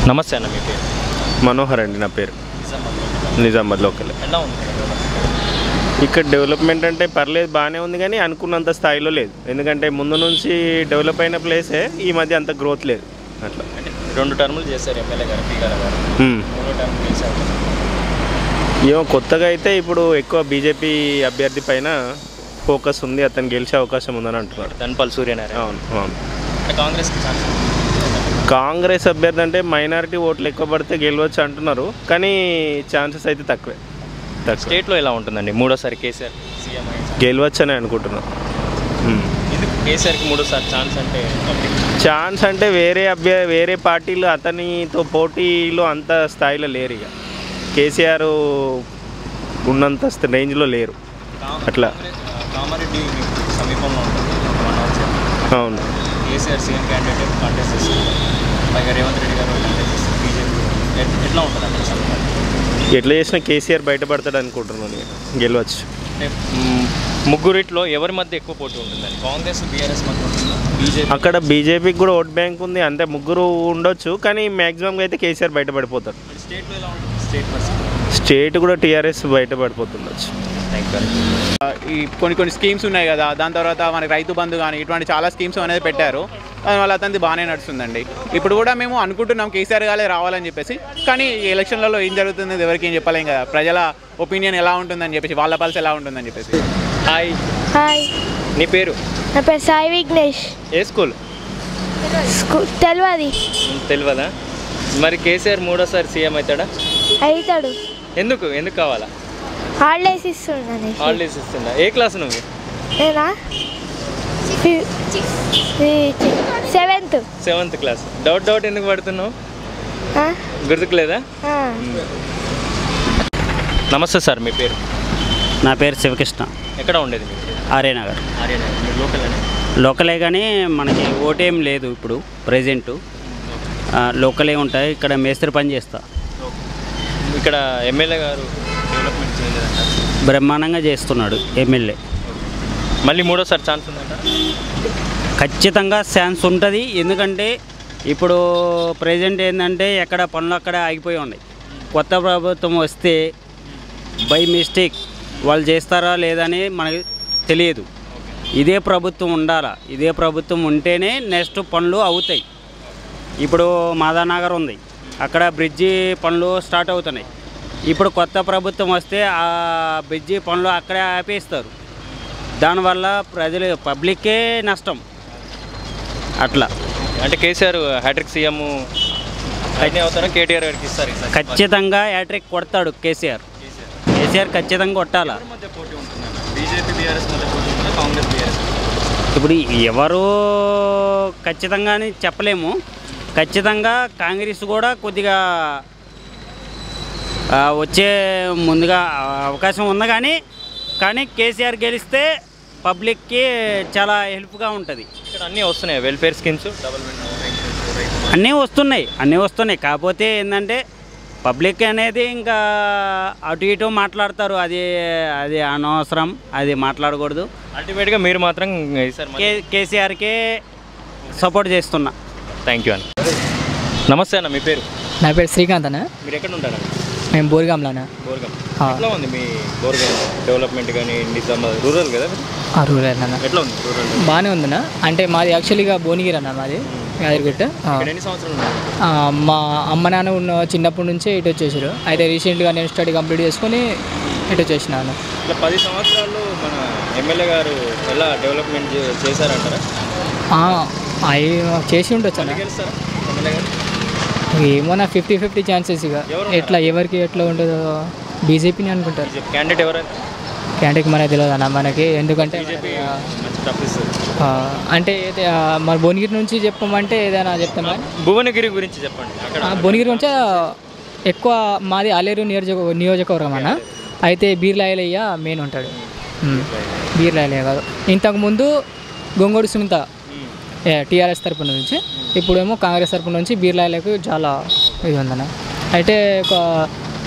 నమస్తే అన్న, మీ పేరు? మనోహర్ అండి నా పేరు. నిజామాబాద్ లోకల్. ఎలా ఉంది ఇక్కడ డెవలప్మెంట్ అంటే పర్లేదు, బాగానే ఉంది, కానీ అనుకున్నంత స్థాయిలో లేదు. ఎందుకంటే ముందు నుంచి డెవలప్ అయిన ప్లేసే ఈ మధ్య అంత గ్రోత్ లేదు. అట్లా అంటే 2 టర్ములు చేశారు ఎమ్మెల్యే గారు, పీగాల గారు 3వ టర్మ్ చేశారు. ఏమో కొత్తగా అయితే ఇప్పుడు ఎక్కువ బీజేపీ అభ్యర్థి పైన ఫోకస్ ఉంది, అతను గెలిచే అవకాశం ఉందని అంటున్నారు. ధన్పాల్ సూర్యనారాయణ. అవును అవును. కాంగ్రెస్కి ఛాన్స్? కాంగ్రెస్ అభ్యర్థి అంటే మైనారిటీ ఓట్లు ఎక్కువ పడితే గెలవచ్చు అంటున్నారు, కానీ ఛాన్సెస్ అయితే తక్కువే. స్టేట్లో ఎలా ఉంటుందండి మూడోసారి కేసీఆర్ సీఎం గెలవచ్చు అని అనుకుంటున్నాను. ఎందుకు కేసీఆర్కి మూడోసారి ఛాన్స్ అంటే? ఛాన్స్ అంటే వేరే పార్టీలు అతనితో పోటీలో అంత స్థాయిలో లేరు. ఇక కేసీఆర్ ఉన్నంత రేంజ్లో లేరు. అట్లా కామారెడ్డి సమీపంలో ఉంటుంది. అవును, కేసీఆర్ సీఎం క్యాండిడేట్ కంటెస్ట్ చేస్తుంది, పైగా రేవంత్ రెడ్డి గారు బీజేపీ. ఎట్లా ఉంటుంది అక్కడ? ఎట్లా చేసినా కేసీఆర్ బయటపడతాడు అనుకుంటున్నాను, గెలవచ్చు. ముగ్గురిట్లో ఎవరి మధ్య ఎక్కువ పోటీ ఉంటుందండి? కాంగ్రెస్ బీఆర్ఎస్ మధ్య ఉంటుందా? బీజేపీ? అక్కడ బీజేపీకి కూడా ఓట్ బ్యాంక్ ఉంది, అంటే ముగ్గురు ఉండొచ్చు, కానీ మ్యాక్సిమంగా అయితే కేసీఆర్ బయటపడిపోతాడు. స్టేట్లో ఎలా ఉంటుంది? స్టేట్ కూడా టీఆర్ఎస్ బయటపడిపోతుండొచ్చు. ఈ కొన్ని స్కీమ్స్ ఉన్నాయి కదా, దాని తర్వాత మనకి రైతు బంధు కానీ ఇటువంటి చాలా స్కీమ్స్ అనేది పెట్టారు. దానివల్ల అతనిది బాగానే నడుస్తుందండి. ఇప్పుడు కూడా మేము అనుకుంటున్నాం కేసీఆర్ గారే రావాలని చెప్పేసి, కానీ ఈ ఎలక్షన్లలో ఏం జరుగుతుంది ఎవరికి ఏం చెప్పలేం కదా. ప్రజల ఒపీనియన్ ఎలా ఉంటుందని చెప్పేసి, వాళ్ళ పల్స్ ఎలా ఉంటుందని చెప్పేసి. హాయ్. హాయ్, నీ పేరు? నా పేరు సాయి విఘ్నేష్. ఏ స్కూల్? తెలియదా? మరి కేసీఆర్ మూడోసారి సీఎం అవుతాడా? అవుతాడు. ఎందుకు కావాలా? హాలిడేస్ ఇస్తున్నాను. హాలిడేస్ ఇస్తుందా? ఏ క్లాస్ నువ్వు? నేనా? 7th class. డౌట్ ఎందుకు పడుతున్నావు? గుర్తుకులేదా? నమస్తే సార్, మీ పేరు? నా పేరు శివకృష్ణ. ఎక్కడ ఉండేది? ఆర్యనగర్. లోకలే కానీ మనకి ఓటేం లేదు ఇప్పుడు ప్రెజెంటు. లోకలే ఉంటాయి. ఇక్కడ మేస్త్రి పని చేస్తా. ఇక్కడ ఎమ్మెల్యే గారు డెవలప్మెంట్ చేయలేదంట? బ్రహ్మాండంగా చేస్తున్నాడు ఎమ్మెల్యే. మళ్ళీ మూడోసారి ఛాన్స్ ఉందంట? ఖచ్చితంగా ఛాన్స్ ఉంటుంది. ఎందుకంటే ఇప్పుడు ప్రెజెంట్ ఏంటంటే ఎక్కడ పనులు అక్కడ ఆగిపోయి ఉన్నాయి. కొత్త ప్రభుత్వం వస్తే బై మిస్టేక్ వాళ్ళు చేస్తారా లేదని మనకి తెలియదు. ఇదే ప్రభుత్వం ఉండాలా. ఇదే ప్రభుత్వం ఉంటేనే నెక్స్ట్ పనులు అవుతాయి. ఇప్పుడు మాదానగర్ ఉంది, అక్కడ బ్రిడ్జి పనులు స్టార్ట్ అవుతున్నాయి. ఇప్పుడు కొత్త ప్రభుత్వం వస్తే ఆ బ్రిడ్జి పనులు అక్కడే ఆపేస్తారు. దానివల్ల పబ్లిక్కే నష్టం. అట్లా అంటే కేసీఆర్ హ్యాట్రిక్ సీఎం అయితే అవుతారా? కేటీఆర్ గారికి ఇస్తారు? ఖచ్చితంగా హ్యాట్రిక్ కొడతాడు కేసీఆర్. ఖచ్చితంగా కొట్టాలా. బీజేపీ బీఆర్ఎస్ మధ్య పోటీ ఉంటుందా? కాంగ్రెస్ బీఆర్ఎస్? ఇప్పుడు ఎవరు ఖచ్చితంగా చెప్పలేము. ఖచ్చితంగా కాంగ్రెస్ కూడా కొద్దిగా వచ్చే ముందుగా అవకాశం ఉంది. కానీ కేసీఆర్ గెలిస్తే పబ్లిక్కి చాలా హెల్ప్గా ఉంటుంది. ఇక్కడ అన్నీ వస్తున్నాయి, వెల్ఫేర్ స్కీమ్స్, అన్నీ వస్తున్నాయి. కాకపోతే ఏంటంటే పబ్లిక్ అనేది ఇంకా అటు ఇటు మాట్లాడతారు. అది అనవసరం, అది మాట్లాడకూడదు. అల్టిమేట్గా మీరు మాత్రం కేసీఆర్కే సపోర్ట్ చేస్తున్నా. థ్యాంక్ యూ అన్న. నమస్తే అన్న, మీ పేరు? నా పేరు శ్రీకాంత్ అన్న. మీరు ఎక్కడ ఉంటారా? మేము బోర్గాంలోనా. ఎట్లా ఉంది మీ బోర్గాం డెవలప్మెంట్ కానీ? నిజామాబాద్ రూరల్ కదా? రూరల్ అన్న. ఎట్లా ఉంది రూరల్? బాగానే ఉందన్న. అంటే మాది యాక్చువల్గా భువనగిరి అన్న, మాది యాదగిరిగుట్ట. ఎన్ని సంవత్సరాలు? మా అమ్మ నాన్న ఉన్న చిన్నప్పటి నుంచే ఇటు వచ్చేసారు. అయితే రీసెంట్గా నేను స్టడీ కంప్లీట్ చేసుకొని ఇటు వచ్చేసినాను. ఇట్లా 10 సంవత్సరాలు మన ఎమ్మెల్యే గారు ఎలా డెవలప్మెంట్ చేశారంటారా? అవి చేసి ఉండొచ్చు అన్న. గెలుస్తారా ఎమ్మెల్యే గారు? ఏమో నా 50-50 ఛాన్సెస్. ఇక ఎవరికి ఎట్లా ఉండదో బీజేపీని అనుకుంటారు. క్యాండిడేట్ ఎవరైనా? క్యాండిడేట్ మనకి తెలియదు అన్న మనకి. ఎందుకంటే అంటే మరి భువనగిరి నుంచి చెప్పమంటే ఏదైనా చెప్తామా? భువనగిరి గురించి చెప్పండి. భువనగిరి నుంచి ఎక్కువ మాది ఆలేరు నియోజకవర్గం అన్న. అయితే బీర్లాయలయ్య మెయిన్ ఉంటాడు. బీర్లాయలయ్య కాదు, ఇంతకుముందు గొంగోడు సునీత టీఆర్ఎస్ తరపు నుంచి, ఇప్పుడేమో కాంగ్రెస్ తరపు నుంచి బీర్లాయలకు చాలా ఇది ఉందన్న. అయితే ఒక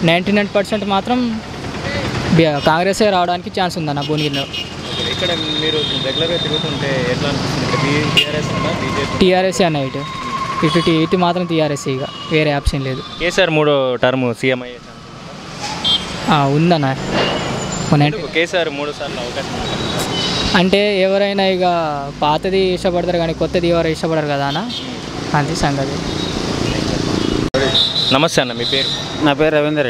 99% మాత్రం కాంగ్రెసే రావడానికి ఛాన్స్ ఉందన్న భువనగిరిలో. ఇక్కడ మీరు రెగ్యులర్గా తిరుగుతుంటే ఎట్లా అనిపిస్తుంది? టీఆర్ఎస్ అన్న బీజేపీ? టీఆర్ఎస్ అన్న. ఇటు ఇటు మాత్రం టీఆర్ఎస్ ఇక వేరే ఆప్షన్ లేదు. కేసీఆర్ 3వ టర్మ్ సీఎం అయ్యే ఉందన్న కేసీఆర్ 3 సార్లు అవకాశం ఉంది. అంటే ఎవరైనా ఇక పాతది ఇష్టపడతారు కానీ కొత్తది ఎవరు ఇష్టపడరు కదా అన్న, అంతే సంగతి. నమస్తే అన్న, మీ పేరు? నా పేరు రవీందర్ రెడ్డి.